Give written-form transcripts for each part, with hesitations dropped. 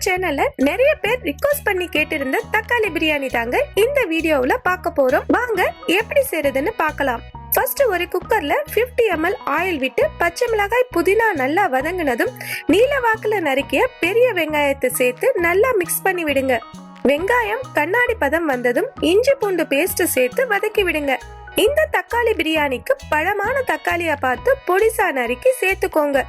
சேனல்ல நிறைய பேர் ரிக்வெஸ்ட் பண்ணி கேட்டிருந்த தக்காளி பிரியாணி தாங்க இந்த வீடியோவுல பார்க்க போறோம். வாங்க எப்படி செய்யறதுன்னு பார்க்கலாம். ஃபர்ஸ்ட் ஒரு குக்கர்ல 50 ml ஆயில் விட்டு பச்சை மிளகாய் புதினா நல்லா வதங்கினதும் நீல வாக்குல நறுக்கிய பெரிய வெங்காயத்தை சேர்த்து நல்லா மிக்ஸ் பண்ணி விடுங்க. வெங்காயம் கண்ணாடி பதம் வந்ததும் இஞ்சி பூண்டு பேஸ்ட் சேர்த்து வதக்கி விடுங்க. இந்த தக்காளி பிரியாணிக்கு பழமான தக்காளியா பார்த்து பொடிசா நறுக்கி சேர்த்துக்கோங்க.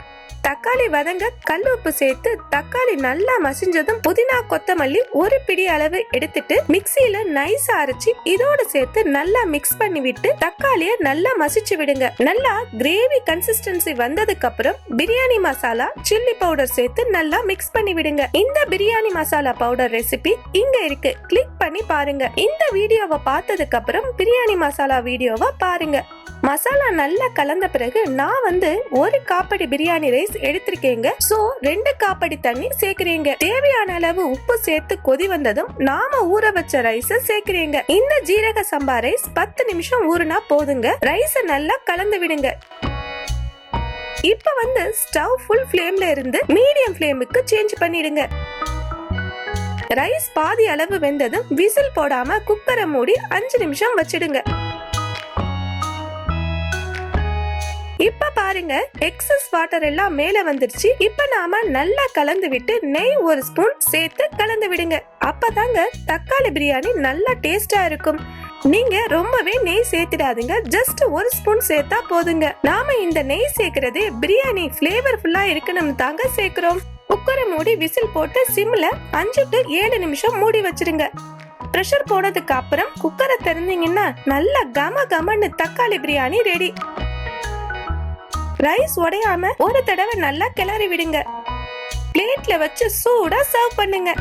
தக்காளி வதங்க கல் உப்பு சேர்த்து தக்காளி நல்லா மசிஞ்சதும் புதினா கொத்தமல்லி ஒரு பிடி அளவு எடுத்துட்டு மிக்சியில நைஸா அரைச்சி இதோட சேர்த்து நல்லா மிக்ஸ் பண்ணி விட்டு தக்காளிய நல்லா மசிச்சு விடுங்க. நல்லா கிரேவி கன்சிஸ்டன்சி வந்ததுக்கு அப்புறம் பிரியாணி மசாலா சில்லி பவுடர் சேர்த்து நல்லா மிக்ஸ் பண்ணி விடுங்க. இந்த பிரியாணி மசாலா பவுடர் ரெசிபி இங்க இருக்கு, கிளிக் பண்ணி பாருங்க. இந்த வீடியோவை பார்த்ததுக்கு அப்புறம் பிரியாணி மசாலா வீடியோவை பாருங்க. மசாலா நல்லா கலந்த பிறகு நான் ஒரு காப்படி பிரியாணி ரைஸ் எடுத்திருக்கேங்க. சோ 2 காப்படி தண்ணி சேர்க்கிறீங்க. தேவையான அளவு உப்பு சேர்த்து கொதி வந்ததும் நாம ஊற வச்ச ரைஸ் சேர்க்கிறீங்க. இந்த ஜீரக சம்பா ரைஸ் 10 நிமிஷம் ஊறினா போதுங்க. ரைஸ் நல்லா கலந்து விடுங்க. இப்ப ஸ்டவ் ஃபுல் ஃப்ளேம்ல இருந்து மீடியம் ஃப்ளேமுக்கு சேஞ்ச் பண்ணிடுங்க. ரைஸ் பாதி அளவு வெந்ததும் விசில் போடாம குக்கரை மூடி 5 நிமிஷம் வச்சிடுங்க. இப்ப பாருங்க, எக்ஸஸ் வாட்டர் எல்லாம் மேல வந்துருச்சு. இப்ப நாம நல்லா கலந்து விட்டு நெய் 1 ஸ்பூன் சேர்த்து கலந்து விடுங்க. அப்பதாங்க தக்காளி பிரியாணி நல்லா டேஸ்டா இருக்கும். நீங்க ரொம்பவே நெய் சேர்த்திடாதீங்க, ஜஸ்ட் 1 ஸ்பூன் சேர்த்தா போதுங்க. நாம இந்த நெய் சேர்க்கிறது பிரியாணி ஃபிளேவர்ஃபுல்லா இருக்கணும் தாங்க சேர்க்கிறோம். குக்கரை மூடி விசில் போட்டு சிம்ல 5 to 7 நிமிஷம் மூடி வச்சிருங்க. பிரஷர் போனதுக்கு அப்புறம் குக்கரை திறந்தீங்கன்னா நல்லா கம கமன்னு தக்காளி பிரியாணி ரெடி. ரைஸ் உடையாம ஒரு தடவை நல்லா கிளறி விடுங்க. பிளேட்ல வச்சு சூடா சர்வ் பண்ணுங்க.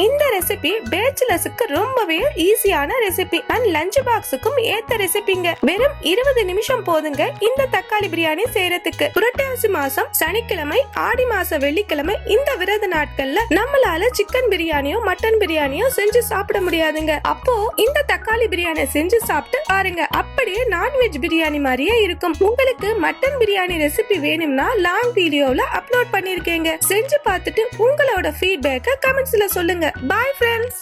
இந்த ரெசிபி பேச்சுலர்ஸ்க்கு ரொம்பவே ஈஸியான ரெசிபி அண்ட் லஞ்ச் பாக்ஸுக்கும் ஏத்த ரெசிபிங்க. வெறும் 20 நிமிஷம் போதுங்க இந்த தக்காளி பிரியாணி செய்யறதுக்கு. புரட்டாசி மாசம் சனிக்கிழமை, ஆடி மாசம் வெள்ளிக்கிழமை இந்த விரத நாட்கள்ல நம்மளால சிக்கன் பிரியாணியோ மட்டன் பிரியாணியோ செஞ்சு சாப்பிட முடியாதுங்க. அப்போ இந்த தக்காளி பிரியாணி செஞ்சு சாப்பிட்டு பாருங்க, அப்படியே நான்வெஜ் பிரியாணி மாதிரியே இருக்கும். உங்களுக்கு மட்டன் பிரியாணி ரெசிபி வேணும்னா லாங் வீடியோல அப்லோட் பண்ணிருக்கேங்க. செஞ்சு பார்த்துட்டு உங்களோட ஃபீட்பேக்க கமெண்ட்ஸ்ல சொல்லுங்க. Bye friends.